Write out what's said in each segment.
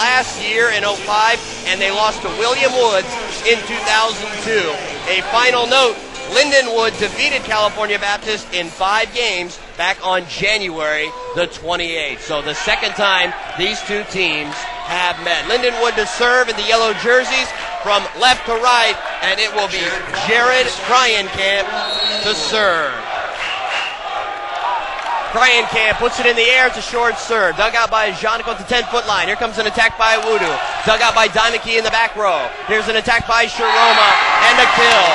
last year in 05, and they lost to William Woods in 2002. A final note, Lindenwood defeated California Baptist in 5 games back on January the 28th. So the second time these two teams have met. Lindenwood to serve in the yellow jerseys from left to right, and it will be Jared Cryenkamp to serve. Cryenkamp puts it in the air. It's a short serve. Dug out by Janico at the 10-foot line. Here comes an attack by Wudu. Dug out by Dimeke in the back row. Here's an attack by Sharoma and a kill.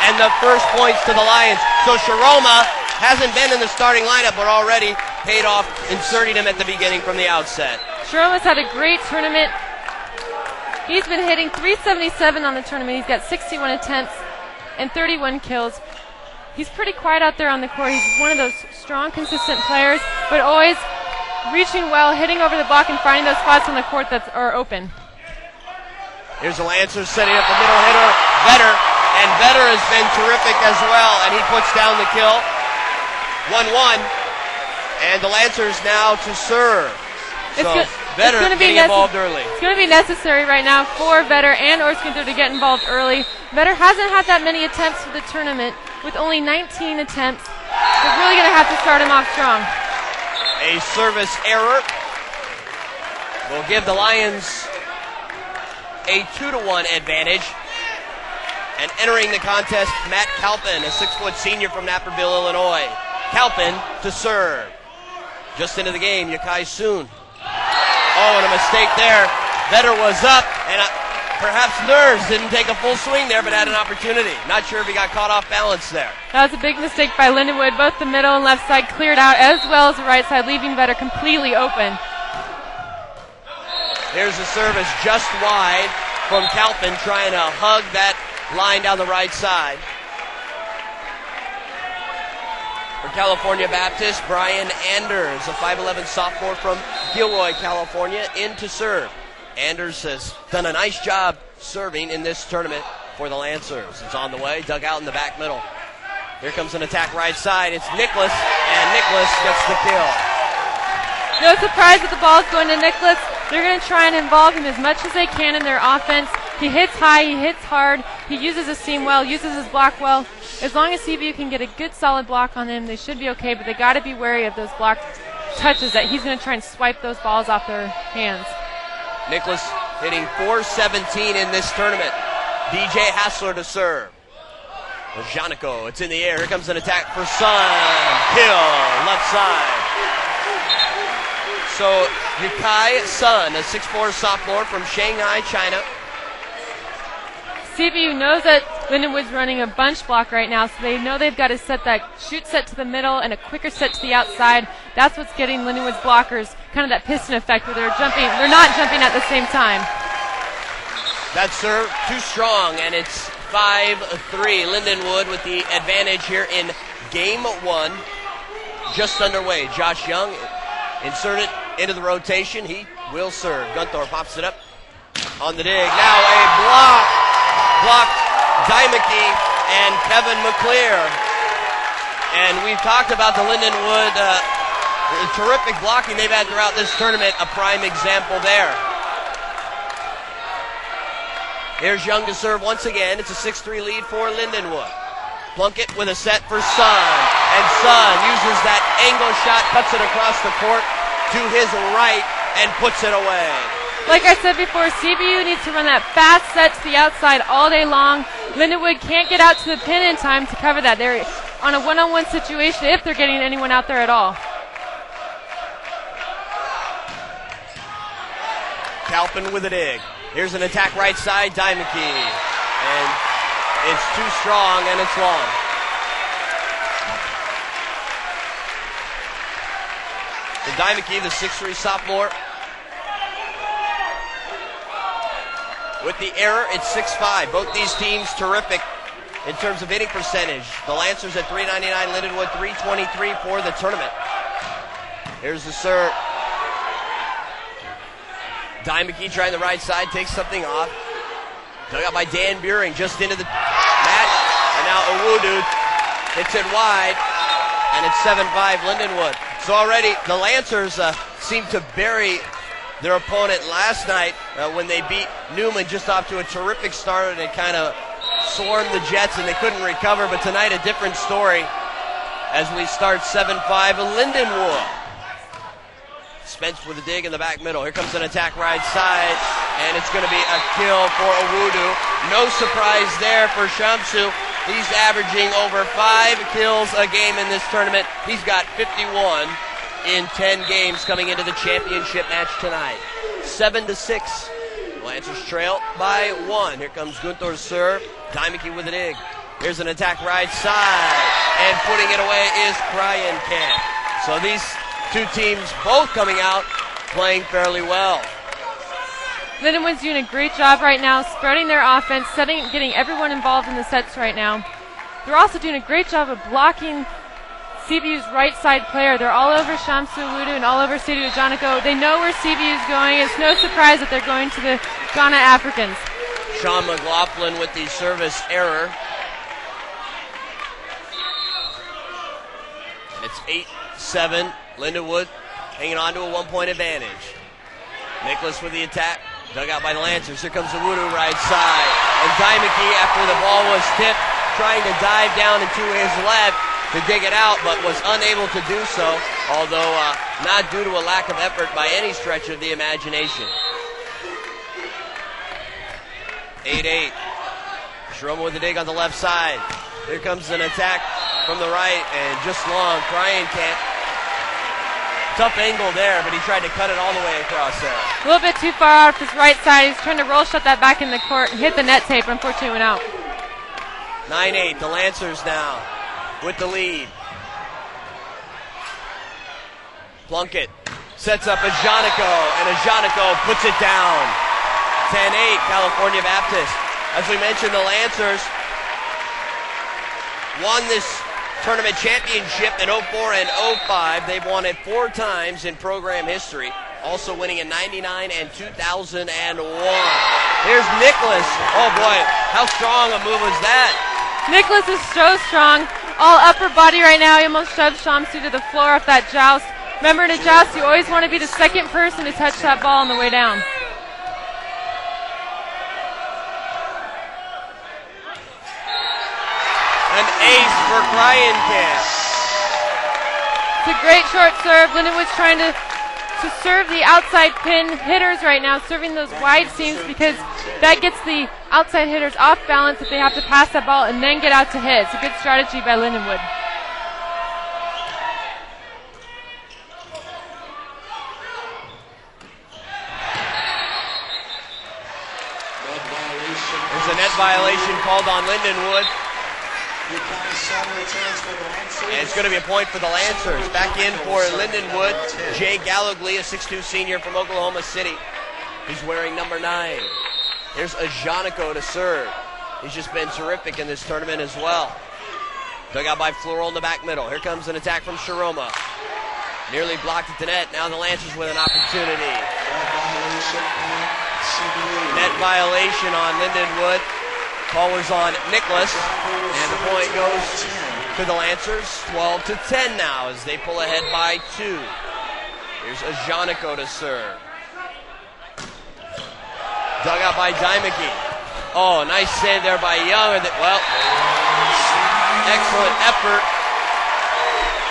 And the first points to the Lions. So Sharoma hasn't been in the starting lineup, but already paid off inserting him at the beginning from the outset. Sharoma's had a great tournament. He's been hitting .377 on the tournament. He's got 61 attempts and 31 kills. He's pretty quiet out there on the court. He's one of those strong, consistent players, but always reaching well, hitting over the block, and finding those spots on the court that are open. Here's the Lancers setting up the middle hitter, Vetter, and Vetter has been terrific as well, and he puts down the kill. 1-1, and the Lancers now to serve. Vetter getting involved early. It's going to be necessary right now for Vetter and Orskinther to get involved early. Vetter hasn't had that many attempts for the tournament, with only 19 attempts. They're really going to have to start him off strong. A service error will give the Lions a 2-1 advantage. And entering the contest, Matt Calpin, a 6-foot senior from Naperville, Illinois. Calpin to serve. Just into the game, Yakai Soon. Oh, and a mistake there. Vetter was up, and perhaps nerves didn't take a full swing there, but had an opportunity. Not sure if he got caught off balance there. That was a big mistake by Lindenwood. Both the middle and left side cleared out, as well as the right side, leaving Vetter completely open. Here's the service just wide from Calpin, trying to hug that line down the right side. For California Baptist, Brian Anders, a 5'11 sophomore from Gilroy, California, in to serve. Anders has done a nice job serving in this tournament for the Lancers. It's on the way, dug out in the back middle. Here comes an attack right side. It's Nicholas, and Nicholas gets the kill. No surprise that the ball's going to Nicholas. They're going to try and involve him as much as they can in their offense. He hits high, he hits hard, he uses his seam well, uses his block well. As long as CBU can get a good solid block on him, they should be okay, but they got to be wary of those block touches that he's going to try and swipe those balls off their hands. Nicholas hitting .417 in this tournament. DJ Hassler to serve. Janico, it's in the air. Here comes an attack for Sun. Kill, left side. So Yukai Sun, a 6'4 sophomore from Shanghai, China. CBU knows that Lindenwood's running a bunch block right now, so they know they've got to set that shoot set to the middle and a quicker set to the outside. That's what's getting Lindenwood's blockers kind of that piston effect where they're not jumping at the same time. That serve too strong, and it's 5-3. Lindenwood with the advantage here in game 1. Just underway. Josh Young inserted into the rotation. He will serve. Gunthor pops it up on the dig. Now a block. Blocked Dimeke and Kevin McClear. And we've talked about the Lindenwood terrific blocking they've had throughout this tournament. A prime example there. Here's Young to serve once again. It's a 6-3 lead for Lindenwood. Plunkett with a set for Sun. And Sun uses that angle shot, cuts it across the court to his right, and puts it away. Like I said before, CBU needs to run that fast set to the outside all day long. Lindenwood can't get out to the pin in time to cover that. They're on a one-on-one situation if they're getting anyone out there at all. Calpin with a dig. Here's an attack right side, Dimeke. And it's too strong and it's long. So Dimeke, the 6'3 sophomore. With the error, it's 6-5. Both these teams terrific in terms of hitting percentage. The Lancers at .399, Lindenwood .323 for the tournament. Here's the serve. Dimeke trying the right side, takes something off. Dug out by Dan Buring, just into the match. And now Owudu hits it wide, and it's 7-5 Lindenwood. So already the Lancers seem to bury their opponent last night when they beat Newman, just off to a terrific start and kind of swarmed the Jets and they couldn't recover. But tonight a different story as we start 7-5 Lindenwood. Spence with a dig in the back middle. Here comes an attack right side, and it's going to be a kill for Owudu. No surprise there for Shamsu. He's averaging over 5 kills a game in this tournament. He's got 51 in 10 games coming into the championship match tonight. 7-6. Lancers trail by 1. Here comes Gunther's serve. Dimeke with a dig. Here's an attack right side, and putting it away is Kryenkamp. So these two teams both coming out playing fairly well. Lindenwood's doing a great job right now, spreading their offense, getting everyone involved in the sets right now. They're also doing a great job of blocking CBU's right side player. They're all over Shamsu Owudu and all over Sidu Janiko. They know where CBU is going. It's no surprise that they're going to the Ghana Africans. Sean McLaughlin with the service error. And it's 8-7. Lindenwood hanging on to a 1-point advantage. Nicholas with the attack. Dug out by the Lancers. Here comes Owudu right side. And Dimeke, after the ball was tipped, trying to dive down into his left to dig it out, but was unable to do so, although not due to a lack of effort by any stretch of the imagination. 8-8. Sharoma with the dig on the left side. Here comes an attack from the right, and just long. Kryenkamp. Tough angle there, but he tried to cut it all the way across there. A little bit too far off his right side. He's trying to roll shut that back in the court and hit the net tape. Unfortunately, went out. 9-8. The Lancers now with the lead. Plunkett sets up Ajanico, and Ajanico puts it down. 10-8, California Baptist. As we mentioned, the Lancers won this tournament championship in 04 and 05. They've won it 4 times in program history, also winning in 99 and 2001. Here's Nicholas. Oh boy, how strong a move was that? Nicholas is so strong. All upper body right now. He almost shoved Shamsu to the floor off that joust. Remember, in a joust, you always want to be the second person to touch that ball on the way down. An ace for Kryenkamp. It's a great short serve. Lindenwood's trying to serve the outside pin hitters right now, serving those wide seams, because that gets the outside hitters off balance if they have to pass that ball and then get out to hit. It's a good strategy by Lindenwood. There's a net violation called on Lindenwood. And it's going to be a point for the Lancers. Back in for Lindenwood, Jay Gallagly, a 6'2 senior from Oklahoma City. He's wearing number 9. Here's Ajanico to serve. He's just been terrific in this tournament as well. Dug out by Floral in the back middle. Here comes an attack from Sharoma. Nearly blocked at the net. Now the Lancers with an opportunity. Net violation on Lindenwood. Call was on Nicholas, and the point goes to the Lancers. 12-10 now as they pull ahead by 2. Here's Ajanico to serve. Dug out by Dimeke. Oh, nice save there by Young. Well, excellent effort.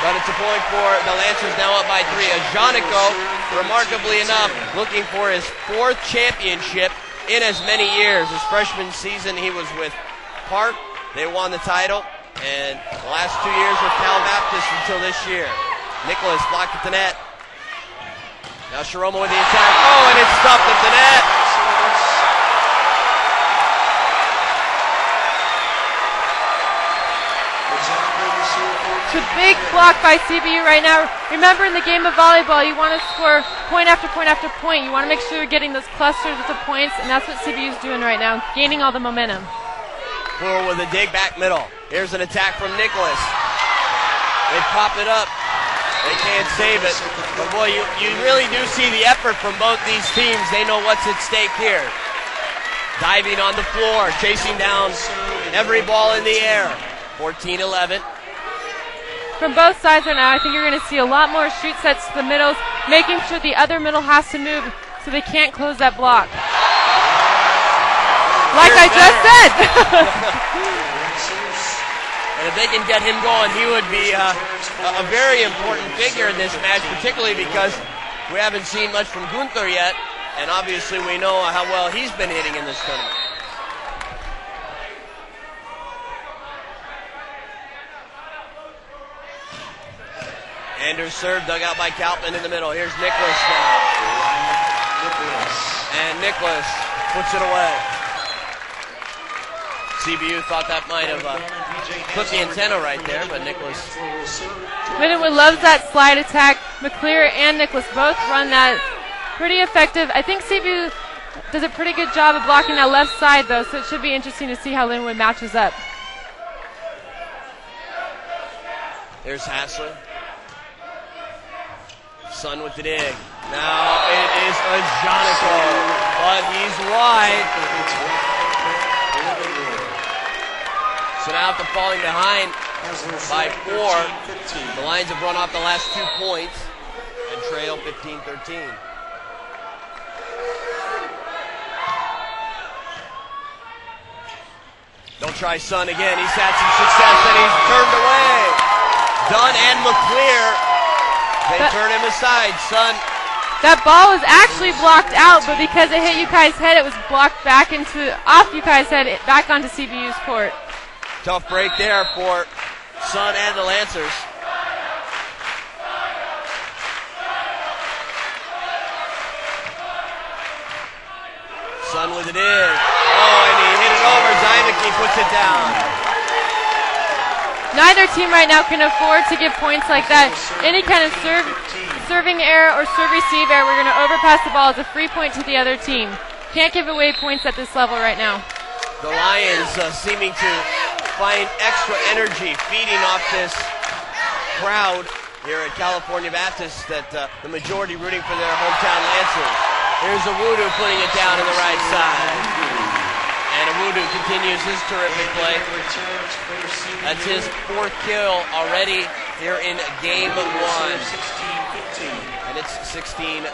But it's a point for the Lancers, now up by 3. Ajanico, remarkably enough, looking for his 4th championship in as many years. His freshman season, he was with Park. They won the title. And the last 2 years with Cal Baptist until this year. Nicholas blocked at the net. Now Sharoma with the attack. Oh, and it's stopped at the net. It's a big block by CBU right now. Remember, in the game of volleyball, you want to score point after point after point. You want to make sure you're getting those clusters of points, and that's what CBU is doing right now, gaining all the momentum. Floral with a dig back middle. Here's an attack from Nicholas. They pop it up. They can't save it. But boy, you really do see the effort from both these teams. They know what's at stake here. Diving on the floor, chasing down every ball in the air. 14-11. From both sides right now, I think you're going to see a lot more shoot sets to the middles, making sure the other middle has to move so they can't close that block. Like I just said. And if they can get him going, he would be a very important figure in this match, particularly because we haven't seen much from Gunther yet, and obviously we know how well he's been hitting in this tournament. Anders serve, dug out by Kalpman in the middle. Here's Nicholas now. And Nicholas puts it away. CBU thought that might have put the antenna right there, but Nicholas. Lindenwood loves that slide attack. McClear and Nicholas both run that pretty effective. I think CBU does a pretty good job of blocking that left side, though, so it should be interesting to see how Lindenwood matches up. There's Hassler. Sun with the dig. Now it is a Jonico, but he's wide. So now after falling behind by 4, the Lions have run off the last 2 points and trail 15-13. They'll try Sun again. He's had some success and he's turned away. Dunn and McClear, they turn him aside. Sun. That ball was actually blocked out, but because it hit Yukai's head, it was blocked back off Yukai's head, back onto CBU's court. Tough break there for Sun and the Lancers. Sun with it in. Oh, and he hit it over. Zymicki puts it down. Neither team right now can afford to give points like that. Any kind of serving error or serve-receive error, we're going to overpass the ball as a free point to the other team. Can't give away points at this level right now. The Lions seeming to find extra energy feeding off this crowd here at California Baptist, that the majority rooting for their hometown Lancers. Here's Awudu putting it down to the right side. And Awudu continues his terrific play. That's his 4th kill already here in game 1. And it's 16-15.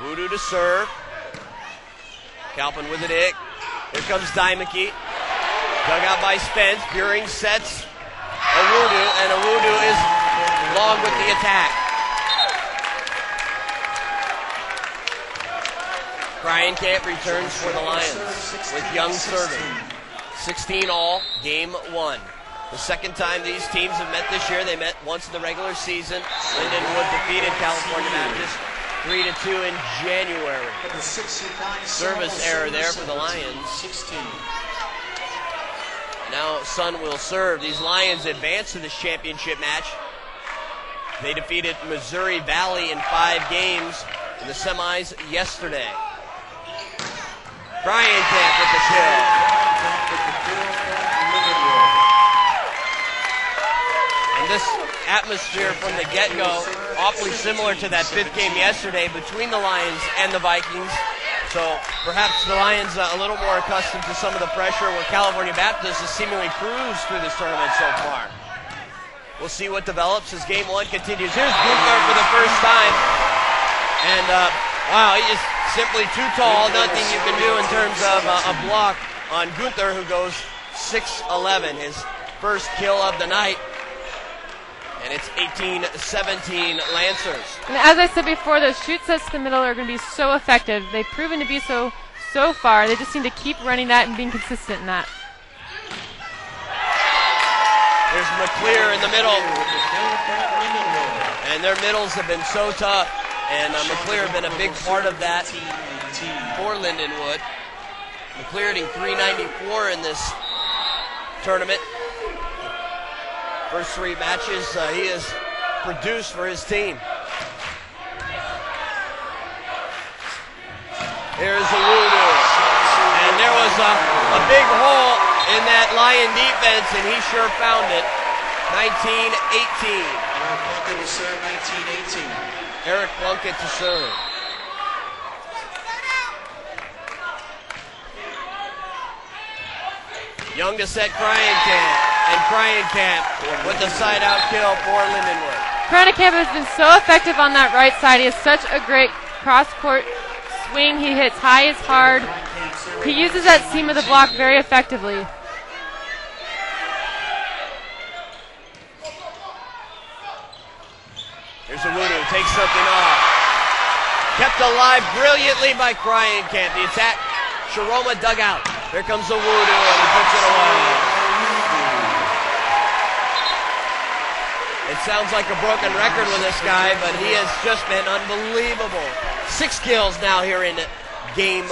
Awudu to serve. Kalpin with it. Here comes Dymicki. Dug out by Spence. Buring sets Awudu, and Awudu is long with the attack. Brian Camp returns for the Lions with Young serving. 16 all, game 1. The second time these teams have met this year. They met once in the regular season. Lindenwood defeated California Baptist 3-2 in January. Service error there for the Lions. Now Sun will serve. These Lions advance to this championship match. They defeated Missouri Valley in 5 games in the semis yesterday. Brian Camp with the kill. And this atmosphere from the get-go, awfully similar to that 5th game yesterday between the Lions and the Vikings. So perhaps the Lions a little more accustomed to some of the pressure, where California Baptist has seemingly cruised through this tournament so far. We'll see what develops as game 1 continues. Here's Gunther for the first time. And wow, he is simply too tall. Nothing you can do in terms of a block on Gunther, who goes 6'11", his first kill of the night. And it's 18-17 Lancers. And as I said before, those shoot sets to the middle are going to be so effective. They've proven to be so far. They just need to keep running that and being consistent in that. There's McClear in the middle. And their middles have been so tough. And McClear have been a big part of that for Lindenwood. McClear hitting .394 in this tournament. First 3 matches he has produced for his team. Here's Awudu. And there was a big hole in that Lion defense, and he sure found it. 19-18. Eric Plunkett to serve. Young to set Cryan Camp. And Cryan Camp with the side out kill for Lindenwood. Pranacamp has been so effective on that right side. He has such a great cross-court swing. He hits high as hard. He uses that seam of the block very effectively. Here's Awudu, takes something off. Kept alive brilliantly by Pranacamp. The attack, Sharoma dug out. Here comes Awudu, and he puts it away. It sounds like a broken record with this guy, but he has just been unbelievable. 6 kills now here in game 1.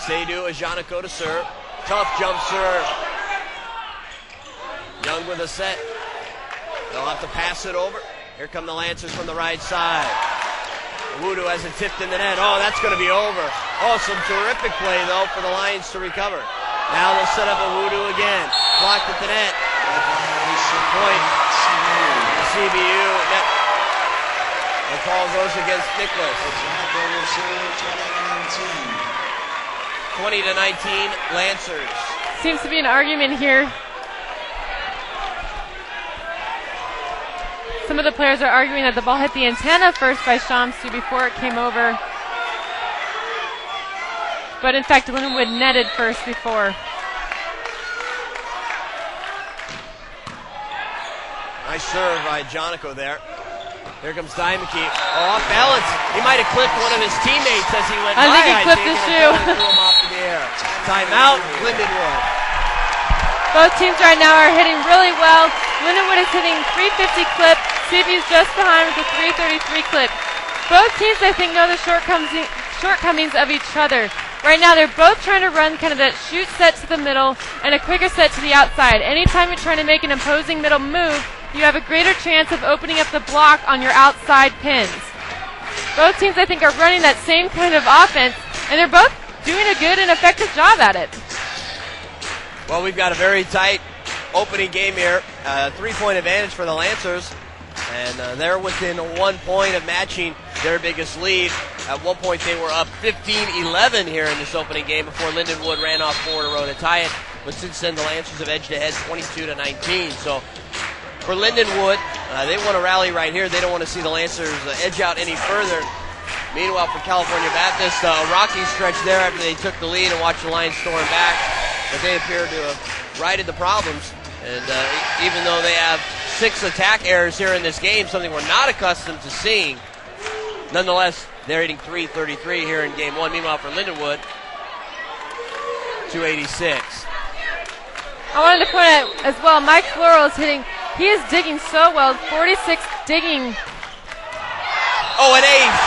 Seydou Ajaniko to serve. Tough jump serve. Young with a set. They'll have to pass it over. Here come the Lancers from the right side. Awudu has it tipped in the net. Oh, that's going to be over. Oh, some terrific play, though, for the Lions to recover. Now they'll set up Awudu again. Blocked at the net. Point. The CBU net. The call goes against Nicholas. 20-19, Lancers. Seems to be an argument here. Some of the players are arguing that the ball hit the antenna first by Shamsu before it came over. But in fact, Lindenwood netted first before. Nice serve by Jonico there. Here comes Dimeke. Oh, off balance. He might have clipped one of his teammates as he went by. I think he clipped his shoe. Threw him off in the air. Timeout, Lindenwood. Both teams right now are hitting really well. Lindenwood is hitting 350 clip. CBU's just behind with a 333 clip. Both teams, I think, know the shortcomings of each other. Right now, they're both trying to run kind of that shoot set to the middle and a quicker set to the outside. Anytime you're trying to make an opposing middle move, you have a greater chance of opening up the block on your outside pins. Both teams, I think, are running that same kind of offense, and they're both doing a good and effective job at it. Well, we've got a very tight opening game here. 3-point advantage for the Lancers. And they're within 1 point of matching their biggest lead. At one point, they were up 15-11 here in this opening game before Lindenwood ran off 4 in a row to tie it. But since then, the Lancers have edged ahead 22-19. So for Lindenwood, they want to rally right here. They don't want to see the Lancers edge out any further. Meanwhile, for California Baptist, a rocky stretch there after they took the lead and watched the Lions storm back. But they appear to have righted the problems. And even though they have 6 attack errors here in this game, something we're not accustomed to seeing, nonetheless, they're hitting 333 here in game 1. Meanwhile, for Lindenwood, 286. I wanted to point out as well, Mike Floral is hitting, he is digging so well, 46 digging. Oh, an ace!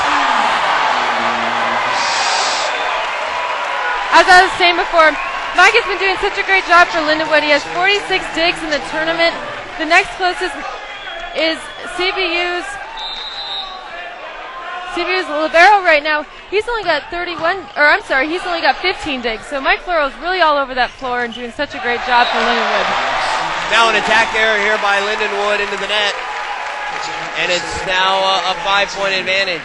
As I was saying before, Mike has been doing such a great job for Lindenwood. He has 46 digs in the tournament. The next closest is CBU's libero right now. He's only got he's only got 15 digs. So Mike Floral is really all over that floor and doing such a great job for Lindenwood. Now an attack error here by Lindenwood into the net. And it's now a 5-point advantage.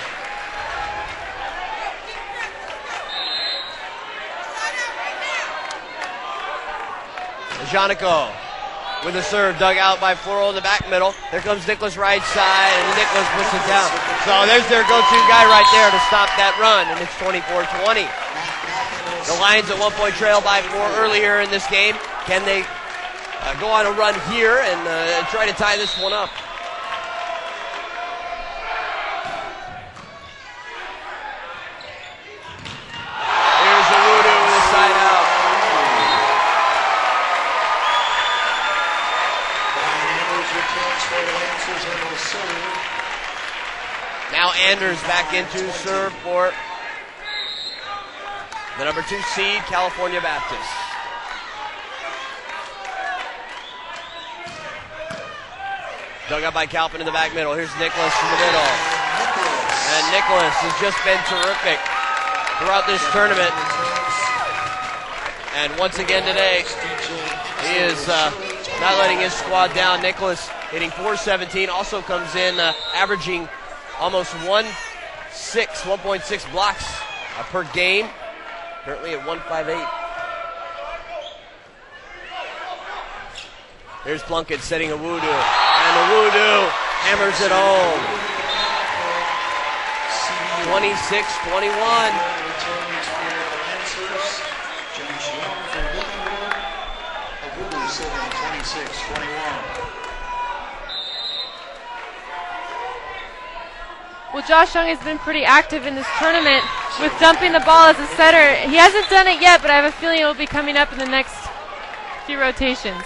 Jonico with a serve dug out by Floral in the back middle. Here comes Nicholas right side, and Nicholas puts it down. So there's their go-to guy right there to stop that run, and it's 24-20. The Lions at 1-point trail by 4 earlier in this game. Can they go on a run here and try to tie this one up? Here's Awudu with a side out. Now Anders back into serve for the number 2 seed, California Baptist. Dug up by Calpin in the back middle. Here's Nicholas in the middle. And Nicholas has just been terrific throughout this tournament. And once again today, he is not letting his squad down. Nicholas hitting .417, also comes in averaging almost 1.6 blocks per game. Currently at 158. Here's Plunkett setting a Voodoo. And the Voodoo hammers it home. 26-21. Well, Josh Young has been pretty active in this tournament with dumping the ball as a setter. He hasn't done it yet, but I have a feeling it will be coming up in the next few rotations.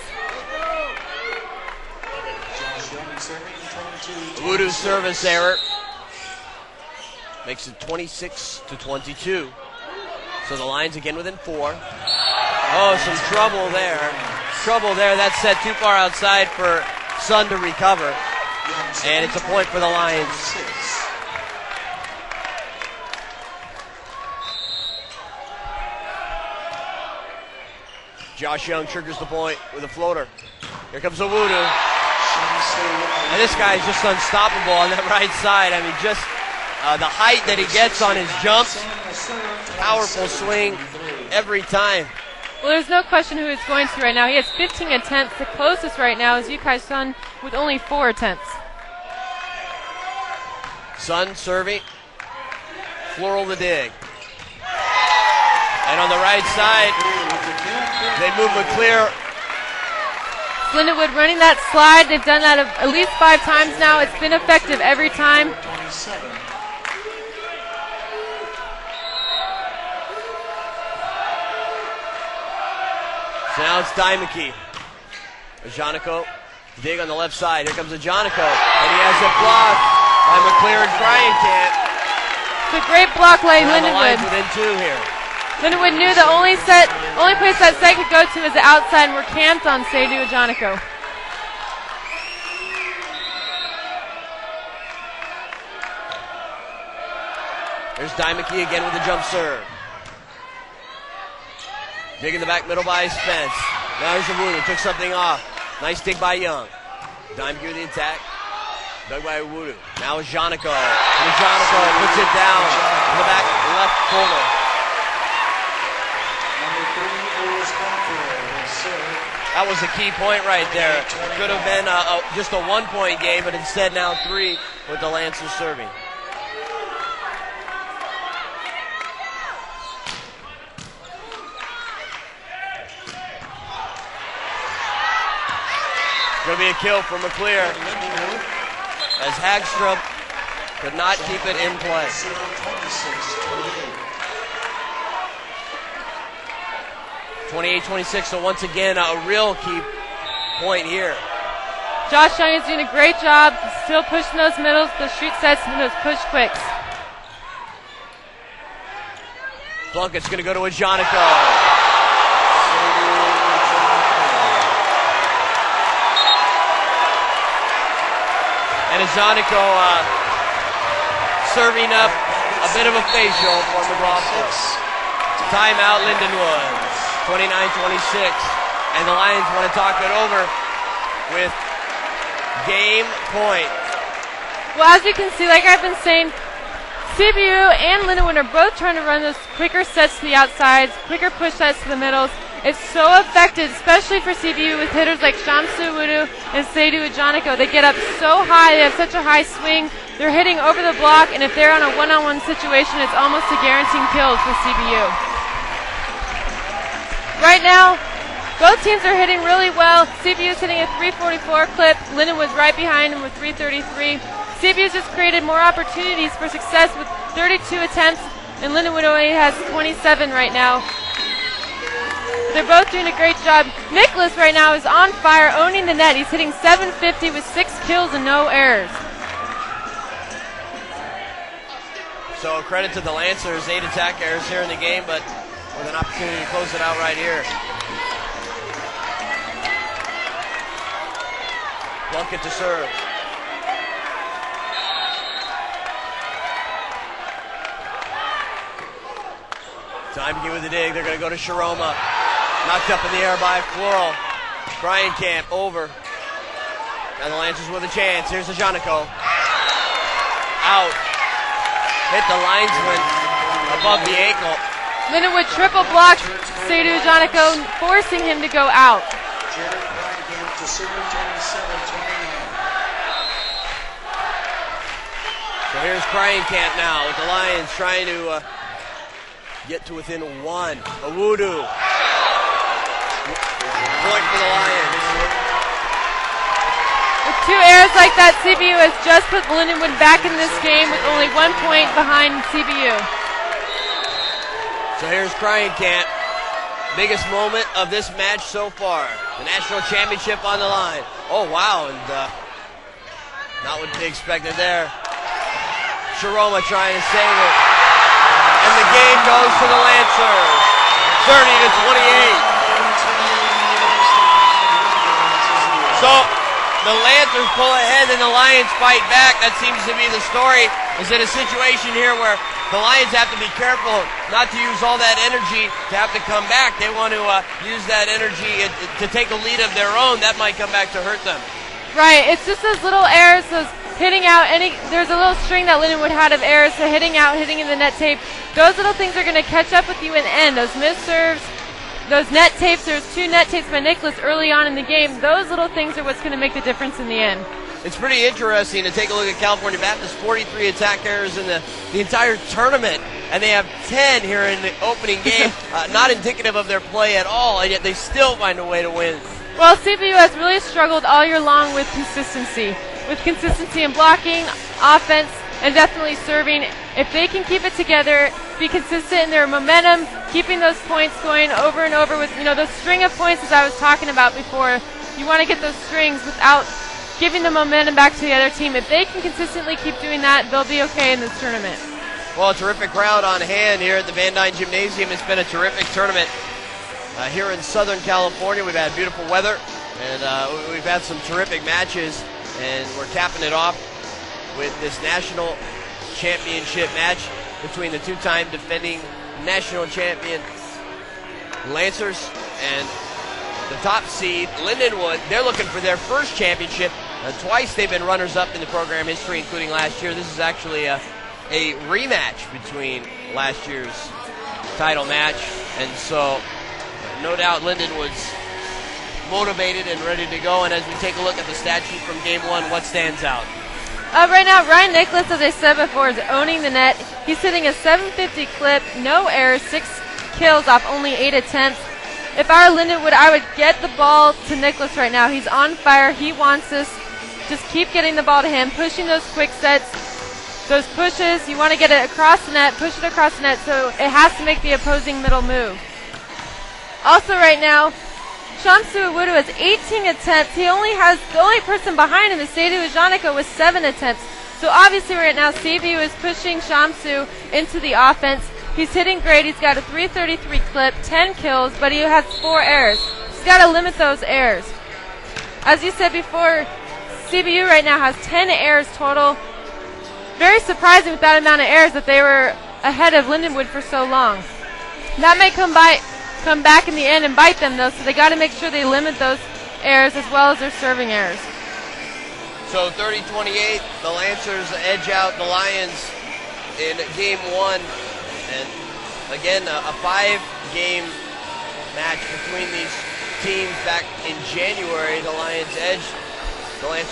Voodoo service error. Makes it 26-22. So the Lions again within 4. Oh, some trouble there. Trouble there. That's set too far outside for Sun to recover. And it's a point for the Lions. Josh Young triggers the point with a floater. Here comes a Voodoo. And this guy's just unstoppable on that right side. I mean, just the height that he gets on his jumps. Powerful swing every time. Well, there's no question who he's going to right now. He has 15 attempts. The closest right now is Yukai Sun with only 4 attempts. Sun serving. Floral the dig. And on the right side, they move McClear. Lindenwood running that slide. They've done that at least 5 times now. It's been effective every time. So now it's Dimeke. Ajanico, dig on the left side. Here comes Ajanico. And he has it blocked by McClear and Cryenkamp. It's a great block by Lindenwood. Within 2 here. Lindenwood knew the only place that set could go to is the outside, and we're camped on Seydou Ajanico. There's Dimeke again with the jump serve. Dig in the back middle by his fence. Now here's the Voodoo. Took something off. Nice dig by Young. Dimeke with the attack. Dug by Voodoo. Now Ajanico. And Ajanico puts it down in the back left corner. That was a key point right there. It could have been just a 1-point game, but instead now 3 with the Lancers serving. Going to be a kill for McClear as Hagstrom could not keep it in play. 28-26, so once again, a real key point here. Josh Young is doing a great job, still pushing those middles, those shoot sets, and those push quicks. Plunkett's going to go to Ajanico. And Ajanico serving up a bit of a facial for McLaughlin. Timeout, Lindenwood. 29-26, and the Lions want to talk it over with game point. Well, as you can see, like I've been saying, CBU and Lindenwood are both trying to run those quicker sets to the outsides, quicker push sets to the middles. It's so effective, especially for CBU with hitters like Shamsu Wudu and Seydou Ajanico. They get up so high, they have such a high swing, they're hitting over the block, and if they're on a one-on-one situation, it's almost a guaranteed kill for CBU. Right now, both teams are hitting really well. CBU's hitting a 344 clip. Lindenwood's right behind him with 333. CBU's just created more opportunities for success with 32 attempts, and Lindenwood only has 27 right now. They're both doing a great job. Nicholas right now is on fire, owning the net. He's hitting 750 with 6 kills and no errors. So credit to the Lancers, 8 attack errors here in the game, but with an opportunity to close it out right here. Plunkett to serve. Time to get with the dig. They're going to go to Sharoma. Knocked up in the air by Floral. Cryenkamp over. And the Lancers with a chance. Here's Ajanico. Out. Hit the linesman above the ankle. Lindenwood triple blocked Seydou Ajanico, forcing him to go out. So here's Crying Camp now with the Lions trying to get to within one. Owudu. Point for the Lions. With 2 errors like that, CBU has just put Lindenwood back in this game with only 1 point behind CBU. So here's Crying Camp. Biggest moment of this match so far. The national championship on the line. Oh, wow. And not what they expected there. Sharoma trying to save it. And the game goes to the Lancers. 30-28. So the Lancers pull ahead and the Lions fight back. That seems to be the story. Is in a situation here where the Lions have to be careful not to use all that energy to have to come back. They want to use that energy to take a lead of their own. That might come back to hurt them. Right. It's just those little errors, those hitting out. There's a little string that Lindenwood had of errors, so hitting out, hitting in the net tape. Those little things are going to catch up with you in the end. Those missed serves, those net tapes. There's 2 net tapes by Nicholas early on in the game. Those little things are what's going to make the difference in the end. It's pretty interesting to take a look at California Baptist. 43 attack errors in the entire tournament, and they have 10 here in the opening game. Not indicative of their play at all, and yet they still find a way to win. Well, CBU has really struggled all year long with consistency. With consistency in blocking, offense, and definitely serving. If they can keep it together, be consistent in their momentum, keeping those points going over and over with, those string of points as I was talking about before. You want to get those strings without giving the momentum back to the other team. If they can consistently keep doing that, they'll be okay in this tournament. Well, a terrific crowd on hand here at the Van Dyne Gymnasium. It's been a terrific tournament here in Southern California. We've had beautiful weather, and we've had some terrific matches, and we're capping it off with this national championship match between the 2-time defending national champion Lancers and the top seed Lindenwood. They're looking for their first championship. Twice they've been runners-up in the program history, including last year. This is actually a rematch between last year's title match, and so no doubt Lindenwood's motivated and ready to go. And as we take a look at the stat sheet from Game 1, what stands out? Right now, Ryan Nicholas, as I said before, is owning the net. He's hitting a 750 clip, no errors, 6 kills off only 8 attempts. If I were Lindenwood, I would get the ball to Nicholas right now. He's on fire. He wants this. Just keep getting the ball to him, pushing those quick sets, those pushes. You want to get it across the net, push it across the net, so it has to make the opposing middle move. Also right now, Shamsu Owudu has 18 attempts. The only person behind him is Seydou Janiko with 7 attempts. So obviously right now, CBU is pushing Shamsu into the offense. He's hitting great. He's got a 333 clip, 10 kills, but he has 4 errors. He's got to limit those errors. As you said before, CBU right now has 10 errors total. Very surprising with that amount of errors that they were ahead of Lindenwood for so long. That may come back in the end and bite them, though, so they got to make sure they limit those errors as well as their serving errors. So 30-28, the Lancers edge out the Lions in Game 1. And again, a 5-game match between these teams back in January. The Lions edge the Lancers.